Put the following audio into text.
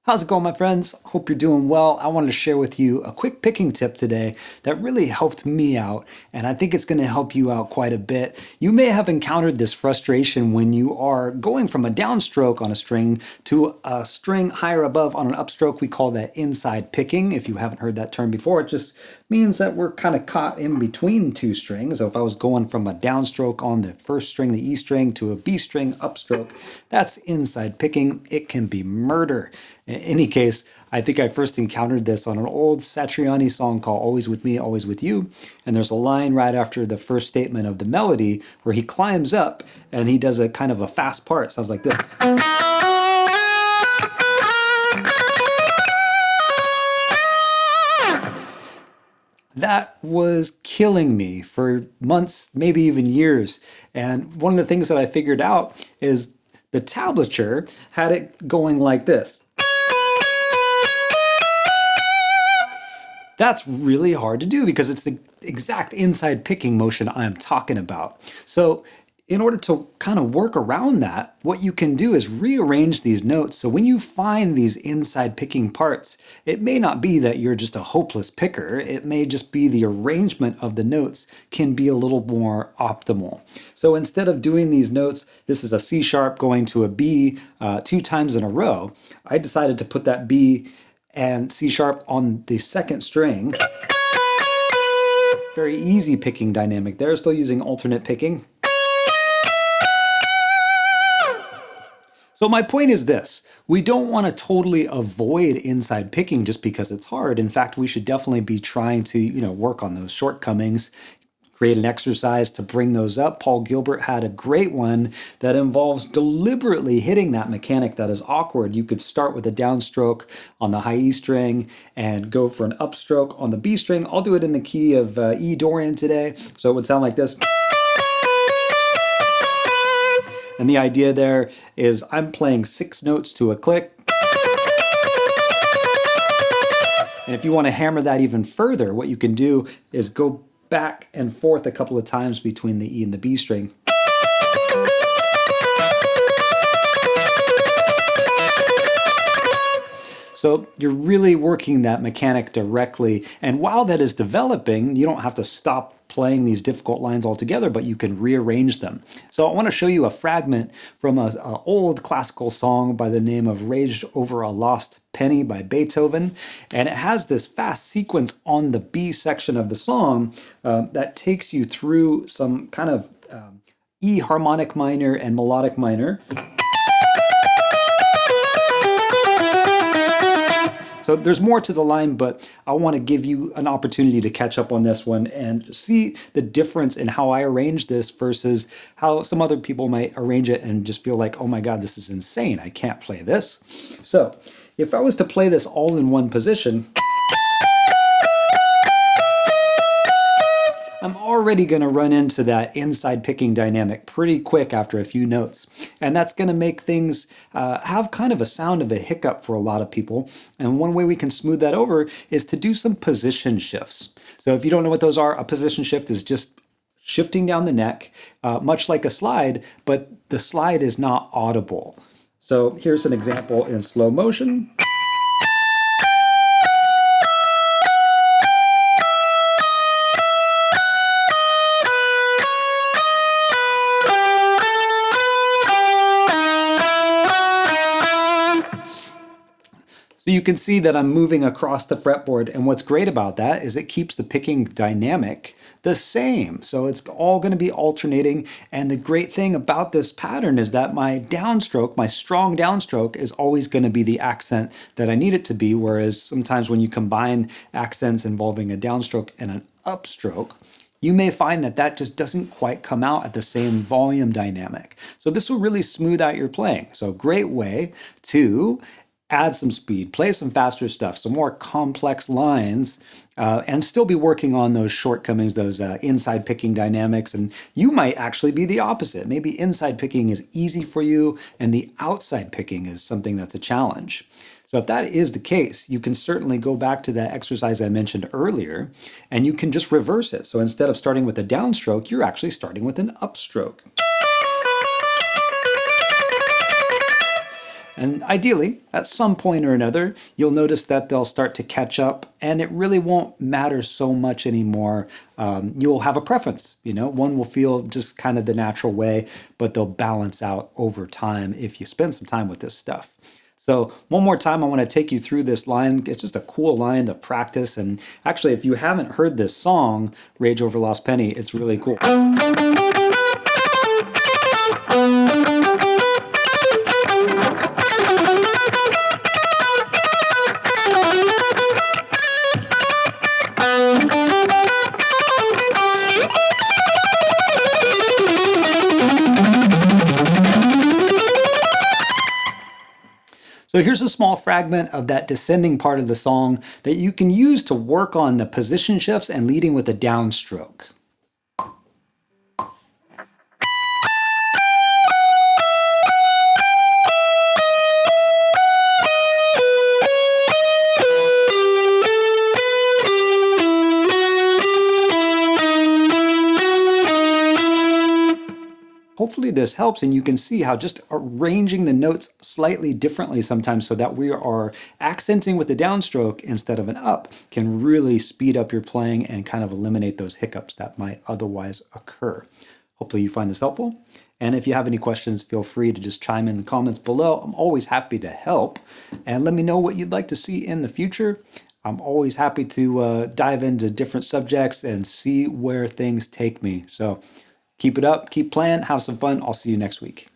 How's it going, my friends? Hope you're doing well. I wanted to share with you a quick picking tip today that really helped me out, and I think it's going to help you out quite a bit. You may have encountered this frustration when you are going from a downstroke on a string to a string higher above on an upstroke. We call that inside picking. If you haven't heard that term before, it just means that we're kind of caught in between two strings. So if I was going from a downstroke on the first string, the E string, to a B string upstroke, that's inside picking. It can be murder. In any case, I think I first encountered this on an old Satriani song called Always With Me, Always With You. And there's a line right after the first statement of the melody where he climbs up and he does a kind of a fast part. It sounds like this. That was killing me for months, maybe even years. And one of the things that I figured out is the tablature had it going like this. That's really hard to do because it's the exact inside picking motion I'm talking about. So in order to kind of work around that, what you can do is rearrange these notes. So when you find these inside picking parts, it may not be that you're just a hopeless picker. It may just be the arrangement of the notes can be a little more optimal. So instead of doing these notes, this is a C sharp going to a B 2 times in a row, I decided to put that B and C sharp on the second string. Very easy picking dynamic there, still using alternate picking. So my point is this, we don't want to totally avoid inside picking just because it's hard. In fact, we should definitely be trying to, work on those shortcomings, create an exercise to bring those up. Paul Gilbert had a great one that involves deliberately hitting that mechanic that is awkward. You could start with a downstroke on the high E string and go for an upstroke on the B string. I'll do it in the key of E Dorian today. So it would sound like this. And the idea there is I'm playing 6 notes to a click. And if you want to hammer that even further, what you can do is go back and forth a couple of times between the E and the B string. So you're really working that mechanic directly. And while that is developing, you don't have to stop playing these difficult lines altogether, but you can rearrange them. So I want to show you a fragment from an old classical song by the name of Raged Over a Lost Penny by Beethoven. And it has this fast sequence on the B section of the song that takes you through some kind of E harmonic minor and melodic minor. So there's more to the line, but I want to give you an opportunity to catch up on this one and see the difference in how I arrange this versus how some other people might arrange it and just feel like, oh my God, this is insane. I can't play this. So if I was to play this all in one position, I'm already going to run into that inside picking dynamic pretty quick after a few notes. And that's going to make things have kind of a sound of a hiccup for a lot of people. And one way we can smooth that over is to do some position shifts. So if you don't know what those are, a position shift is just shifting down the neck, much like a slide, but the slide is not audible. So here's an example in slow motion. So you can see that I'm moving across the fretboard, and what's great about that is it keeps the picking dynamic the same. So it's all going to be alternating, and the great thing about this pattern is that my downstroke, my strong downstroke, is always going to be the accent that I need it to be, whereas sometimes when you combine accents involving a downstroke and an upstroke, you may find that that just doesn't quite come out at the same volume dynamic. So this will really smooth out your playing. So great way to add some speed, play some faster stuff, some more complex lines, and still be working on those shortcomings, those inside picking dynamics. And you might actually be the opposite. Maybe inside picking is easy for you and the outside picking is something that's a challenge. So if that is the case, you can certainly go back to that exercise I mentioned earlier, and you can just reverse it. So instead of starting with a downstroke, you're actually starting with an upstroke. And ideally, at some point or another, you'll notice that they'll start to catch up and it really won't matter so much anymore. You'll have a preference, one will feel just kind of the natural way, but they'll balance out over time if you spend some time with this stuff. So one more time, I want to take you through this line. It's just a cool line to practice. And actually, if you haven't heard this song, Rage Over Lost Penny, it's really cool. So here's a small fragment of that descending part of the song that you can use to work on the position shifts and leading with a downstroke. Hopefully this helps and you can see how just arranging the notes slightly differently sometimes so that we are accenting with a downstroke instead of an up can really speed up your playing and kind of eliminate those hiccups that might otherwise occur. Hopefully you find this helpful. And if you have any questions, feel free to just chime in the comments below. I'm always happy to help. And let me know what you'd like to see in the future. I'm always happy to dive into different subjects and see where things take me. So keep it up, keep playing, have some fun. I'll see you next week.